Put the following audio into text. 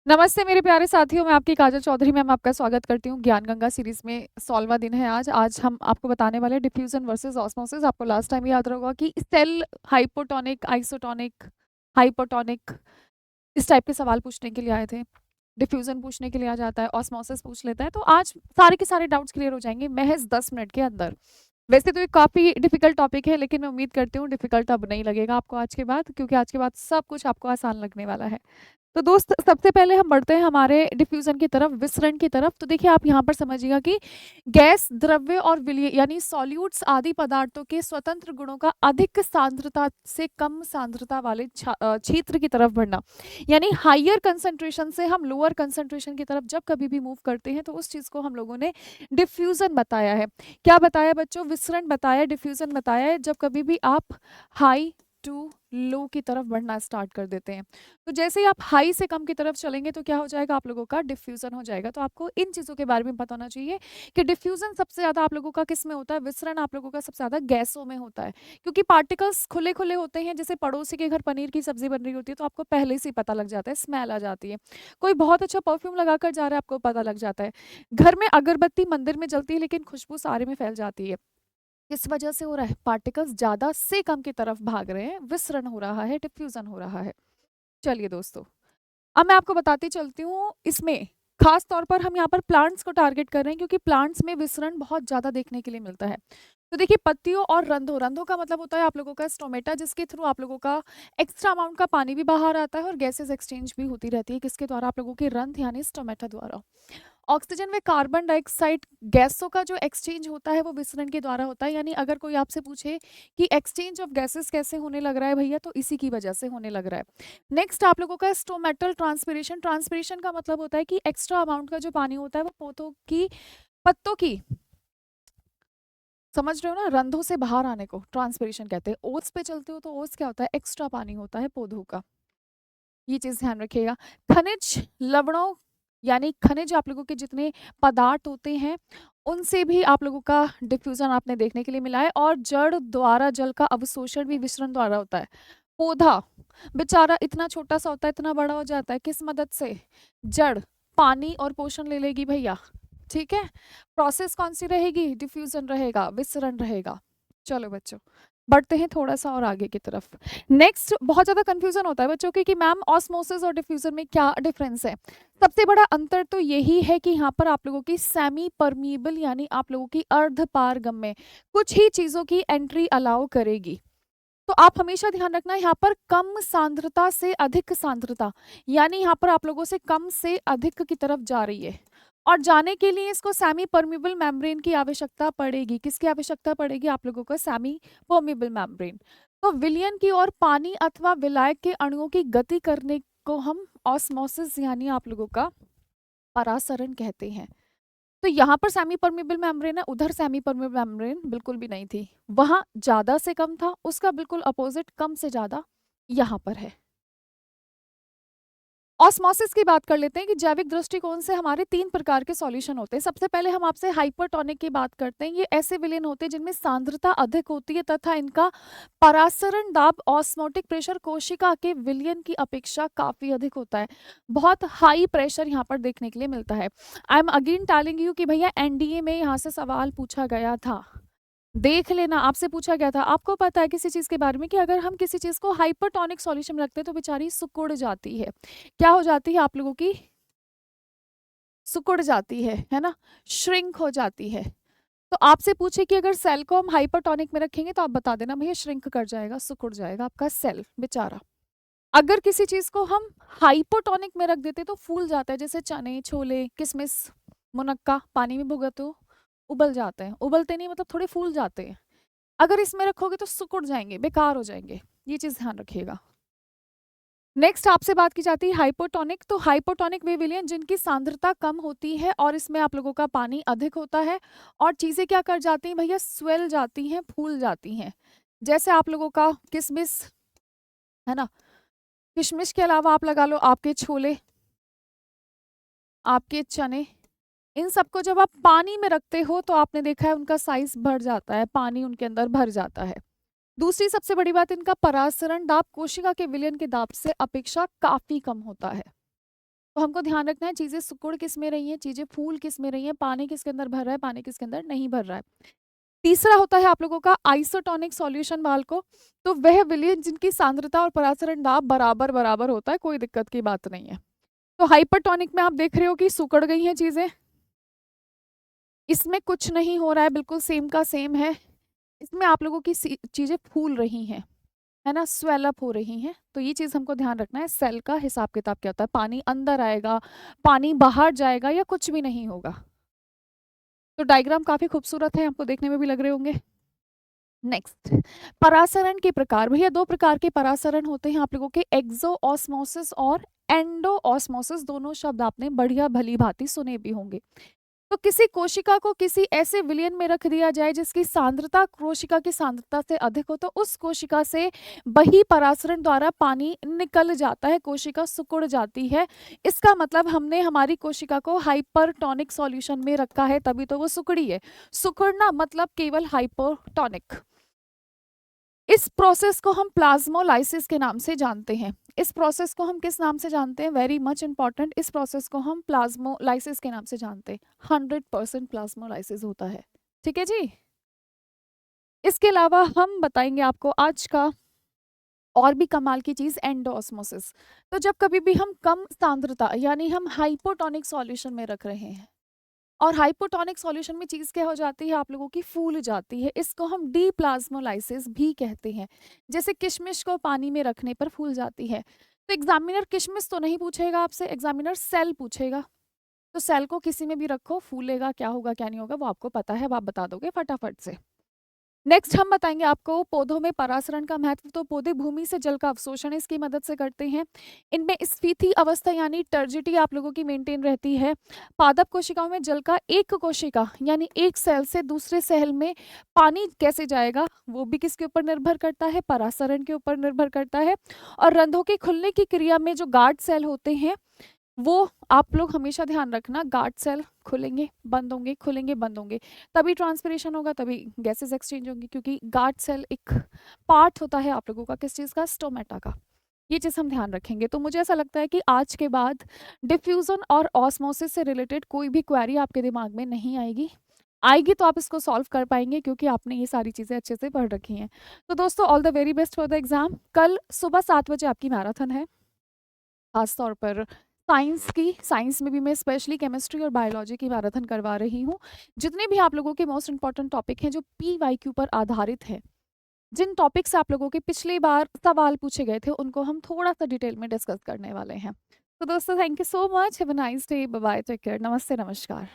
नमस्ते मेरे प्यारे साथियों, मैं आपकी काजल चौधरी मैम आपका स्वागत करती हूँ ज्ञान गंगा सीरीज में। 16वां दिन है आज हम आपको बताने वाले डिफ्यूजन वर्सेस ऑस्मोसिस। आपको लास्ट टाइम याद होगा कि सेल हाइपोटोनिक, आइसोटोनिक, हाइपोटोनिक, इस टाइप के सवाल पूछने के लिए आए थे। डिफ्यूजन पूछने के लिए आ जाता है, ऑस्मोसिस पूछ लेता है। तो आज सारे के सारे डाउट्स क्लियर हो जाएंगे महज 10 मिनट के अंदर। वैसे तो ये काफ़ी डिफिकल्ट टॉपिक है, लेकिन मैं उम्मीद करती हूँ डिफिकल्ट अब नहीं लगेगा आपको आज के बाद, क्योंकि आज के बाद सब कुछ आपको आसान लगने वाला है। तो दोस्त, सबसे पहले हम बढ़ते हैं हमारे डिफ्यूजन की तरफ, विसरण की तरफ। तो देखिए, आप यहाँ पर समझिएगा कि गैस, द्रव्य और विलय यानी सॉल्यूट्स आदि पदार्थों के स्वतंत्र गुणों का अधिक सांद्रता से कम सांद्रता वाले क्षेत्र की तरफ बढ़ना। यानी हाइयर कंसंट्रेशन से हम लोअर कंसंट्रेशन की तरफ जब कभी भी मूव करते हैं तो उस चीज को हम लोगों ने डिफ्यूजन बताया है। क्या बताया बच्चों? विसरण बताया, डिफ्यूजन बताया है। जब कभी भी आप हाई टू लो की तरफ बढ़ना स्टार्ट कर देते हैं, तो जैसे ही आप हाई से कम की तरफ चलेंगे तो क्या हो जाएगा? आप लोगों का डिफ्यूजन हो जाएगा। तो आपको इन चीजों के बारे में पता होना चाहिए कि डिफ्यूजन सबसे ज्यादा आप लोगों का किस में होता है, विसरण आप लोगों का सबसे ज्यादा गैसों में होता है। क्योंकि पार्टिकल्स खुले खुले होते हैं। जैसे पड़ोसी के घर पनीर की सब्जी बन रही होती है तो आपको पहले से ही पता लग जाता है, स्मेल आ जाती है। कोई बहुत अच्छा परफ्यूम लगाकर जा रहा है, आपको पता लग जाता है। घर में अगरबत्ती मंदिर में जलती है, लेकिन खुशबू सारे में फैल जाती है। किस वजह से हो रहा है? पार्टिकल्स ज्यादा से कम की तरफ भाग रहे हैं, विसरण हो रहा है, डिफ्यूजन हो रहा है। चलिए दोस्तों, अब मैं आपको बताती चलती हूँ। इसमें खास तौर पर हम यहाँ पर प्लांट्स को टारगेट कर रहे हैं, क्योंकि प्लांट्स में विसरण बहुत ज्यादा देखने के लिए मिलता है। तो देखिए, पत्तियों और रंध्रों, रंध्रों का मतलब होता है आप लोगों का स्टोमेटा, जिसके थ्रू आप लोगों का एक्स्ट्रा अमाउंट का पानी भी बाहर आता है और गैसेस एक्सचेंज भी होती रहती है। किसके द्वारा? आप लोगों के रंध्र यानी स्टोमेटा द्वारा। ऑक्सीजन व कार्बन डाइऑक्साइड गैसों का जो एक्सचेंज होता है वो विसरण के द्वारा होता है। यानी अगर कोई आपसे पूछे कि एक्सचेंज ऑफ गैसेस कैसे होने लग रहा है भैया, तो इसी की वजह से होने लग रहा है। नेक्स्ट आप लोगों का स्टोमेटल ट्रांसपिरेशन। ट्रांसपिरेशन का मतलब होता है कि एक्स्ट्रा अमाउंट का जो पानी होता है वो पौधों की, पत्तों की, समझ रहे हो ना, रंध्रों से बाहर आने को ट्रांसपिरेशन कहते हैं। ओस पे चलते हो तो ओस क्या होता है? एक्स्ट्रा पानी होता है पौधों का। ये चीज ध्यान रखिएगा। खनिज लवणों यानी खनिज आप लोगों के जितने पदार्थ होते हैं उनसे भी आप लोगों का डिफ्यूजन आपने देखने के लिए मिला है। और जड़ द्वारा जल का अवशोषण भी विसरण द्वारा होता है। पौधा बेचारा इतना छोटा सा होता है, इतना बड़ा हो जाता है, किस मदद से? जड़ पानी और पोषण ले लेगी भैया। ठीक है, प्रोसेस कौन सी रहेगी? डिफ्यूजन रहेगा, विसरण रहेगा। चलो बच्चों, बढ़ते हैं थोड़ा सा और आगे की तरफ। नेक्स्ट, बहुत ज्यादा कंफ्यूजन होता है बच्चों के कि मैम ऑस्मोसिस और डिफ्यूजन में क्या डिफरेंस है। सबसे बड़ा अंतर तो यही है कि यहाँ पर आप लोगों की सेमी परमीबल यानी आप लोगों की अर्ध पारगम्य कुछ ही चीजों की एंट्री अलाउ करेगी। तो आप हमेशा ध्यान रखना, यहाँ पर कम सांद्रता से अधिक सांद्रता, यानी यहाँ पर आप लोगों से कम से अधिक की तरफ जा रही है। और जाने के लिए इसको सेमी परमिबल मेम्ब्रेन की आवश्यकता पड़ेगी। किसकी आवश्यकता पड़ेगी? आप लोगों को सेमी परमिबल मेम्ब्रेन। तो विलयन की ओर पानी अथवा विलायक के अणुओं की गति करने को हम ऑस्मोसिस यानी आप लोगों का परासरण कहते हैं। तो यहाँ पर सेमी परमिबल मेम्ब्रेन है, उधर सेमी परमिबल मेम्ब्रेन बिल्कुल भी नहीं थी। वहां ज्यादा से कम था, उसका बिल्कुल अपोजिट कम से ज्यादा यहाँ पर है। ऑस्मोसिस की बात कर लेते हैं कि जैविक दृष्टिकोण से हमारे 3 प्रकार के सॉल्यूशन होते हैं। सबसे पहले हम आपसे हाइपरटोनिक की बात करते हैं। ये ऐसे विलयन होते हैं जिनमें सांद्रता अधिक होती है तथा इनका परासरण दाब, ऑस्मोटिक प्रेशर कोशिका के विलयन की अपेक्षा काफी अधिक होता है। बहुत हाई प्रेशर यहाँ पर देखने के लिए मिलता है। I am again telling you कि भैया एनडीए में यहाँ से सवाल पूछा गया था, देख लेना, आपसे पूछा गया था। आपको पता है किसी चीज के बारे में कि अगर हम किसी चीज को हाइपरटोनिक सॉल्यूशन में रखते हैं तो बेचारी सिकुड़ जाती है। क्या हो जाती है? आप लोगों की सिकुड़ जाती है ना, श्रिंक हो जाती है। तो आपसे पूछे कि अगर सेल को हम हाइपरटोनिक में रखेंगे तो आप बता देना भैया श्रिंक कर जाएगा, सिकुड़ जाएगा आपका सेल बेचारा। अगर किसी चीज को हम हाइपोटोनिक में रख देते तो फूल जाता है। जैसे चने, छोले, किशमिश, मुनक्का पानी में भुगो तो उबल जाते हैं, उबलते नहीं मतलब थोड़े फूल जाते हैं। अगर इसमें रखोगे तो सिकुड़ जाएंगे, बेकार हो जाएंगे। ये चीज ध्यान रखिएगा। नेक्स्ट आपसे बात की जाती है हाइपोटोनिक। तो हाइपोटोनिक वे विलयन जिनकी सांद्रता कम होती है और इसमें आप लोगों का पानी अधिक होता है और चीजें क्या कर जाती हैं भैया? स्वेल जाती हैं, फूल जाती हैं। जैसे आप लोगों का किशमिश है ना, किशमिश के अलावा आप लगा लो आपके छोले, आपके चने, इन सबको जब आप पानी में रखते हो तो आपने देखा है उनका साइज बढ़ जाता है, पानी उनके अंदर भर जाता है। दूसरी सबसे बड़ी बात, इनका परासरण दाब कोशिका के विलयन के दाब से अपेक्षा काफी कम होता है। तो हमको ध्यान रखना है चीज़ें सिकुड़ किस में रही हैं, चीज़ें फूल किस में रही हैं, पानी किसके अंदर भर रहा है, पानी किसके अंदर नहीं भर रहा है। तीसरा होता है आप लोगों का आइसोटोनिक सॉल्यूशन बालको, तो वह विलयन जिनकी सांद्रता और परासरण दाब बराबर-बराबर होता है, कोई दिक्कत की बात नहीं है। तो हाइपरटोनिक में आप देख रहे हो कि सिकुड़ गई हैं चीज़ें, इसमें कुछ नहीं हो रहा है, बिल्कुल सेम का सेम है। इसमें आप लोगों की चीज़ें फूल रही हैं, है ना, स्वेल अप हो रही हैं। तो ये चीज़ हमको ध्यान रखना है, सेल का हिसाब किताब क्या होता है, पानी अंदर आएगा, पानी बाहर जाएगा या कुछ भी नहीं होगा। तो डायग्राम काफ़ी खूबसूरत है, आपको देखने में भी लग रहे होंगे। नेक्स्ट, परासरण के प्रकार। भैया 2 प्रकार के परासरण होते हैं आप लोगों के, एक्सो ऑस्मोसिस और एंडो ऑस्मोसिस। दोनों शब्द आपने बढ़िया भली भांति सुने भी होंगे। तो किसी कोशिका को किसी ऐसे विलयन में रख दिया जाए जिसकी सांद्रता कोशिका की सांद्रता से अधिक हो, तो उस कोशिका से बही परासरण द्वारा पानी निकल जाता है, कोशिका सिकुड़ जाती है। इसका मतलब हमने हमारी कोशिका को हाइपरटोनिक सॉल्यूशन में रखा है, तभी तो वो सिकुड़ी है। सिकुड़ना मतलब केवल हाइपरटोनिक। इस प्रोसेस को हम प्लाज्मोलाइसिस के नाम से जानते हैं। इस प्रोसेस को हम किस नाम से जानते हैं, वेरी मच इंपॉर्टेंट, इस प्रोसेस को हम प्लाज्मोलाइसिस के नाम से जानते हैं। 100% प्लाज्मोलाइसिस होता है, ठीक है जी। इसके अलावा हम बताएंगे आपको आज का और भी कमाल की चीज, एंडोऑस्मोसिस। तो जब कभी भी हम कम सांद्रता यानी हम हाइपोटोनिक सॉल्यूशन में रख रहे हैं, और हाइपोटोनिक सॉल्यूशन में चीज़ क्या हो जाती है, आप लोगों की फूल जाती है, इसको हम डीप्लाज्मोलाइसिस भी कहते हैं। जैसे किशमिश को पानी में रखने पर फूल जाती है। तो एग्जामिनर किशमिश तो नहीं पूछेगा आपसे, एग्जामिनर सेल पूछेगा। तो सेल को किसी में भी रखो, फूलेगा, क्या होगा क्या नहीं होगा वो आपको पता है, वो आप बता दोगे फटाफट से। नेक्स्ट हम बताएंगे आपको पौधों में परासरण का महत्व। तो पौधे भूमि से जल का अवशोषण इसकी मदद से करते हैं। इनमें स्फीति अवस्था यानी टर्जिटी आप लोगों की मेंटेन रहती है। पादप कोशिकाओं में जल का एक कोशिका यानी एक सेल से दूसरे सेल में पानी कैसे जाएगा, वो भी किसके ऊपर निर्भर करता है, परासरण के ऊपर निर्भर करता है। और रंध्रों के खुलने की क्रिया में जो गार्ड सेल होते हैं, वो आप लोग हमेशा ध्यान रखना, गार्ड सेल खुलेंगे बंद होंगे, खुलेंगे बंद होंगे, तभी ट्रांसपिरेशन होगा, तभी गैसेस एक्सचेंज होंगी, क्योंकि गार्ड सेल एक पार्ट होता है आप लोगों का किस चीज़ का, स्टोमेटा का। ये चीज़ हम ध्यान रखेंगे। तो मुझे ऐसा लगता है कि आज के बाद डिफ्यूजन और ऑस्मोसिस से रिलेटेड कोई भी क्वेरी आपके दिमाग में नहीं आएगी। आएगी तो आप इसको सॉल्व कर पाएंगे, क्योंकि आपने ये सारी चीज़ें अच्छे से पढ़ रखी हैं। तो दोस्तों, all the very best for the exam. कल सुबह 7 बजे आपकी मैराथन है, खास तौर पर साइंस की। साइंस में भी मैं स्पेशली केमिस्ट्री और बायोलॉजी की मैराथन करवा रही हूँ। जितने भी आप लोगों के मोस्ट इंपॉर्टेंट टॉपिक हैं जो PYQ पर आधारित है, जिन टॉपिक से आप लोगों के पिछली बार सवाल पूछे गए थे, उनको हम थोड़ा सा डिटेल में डिस्कस करने वाले हैं। तो दोस्तों, thank you so much, have a nice day, bye bye, take care, नमस्ते, नमस्कार।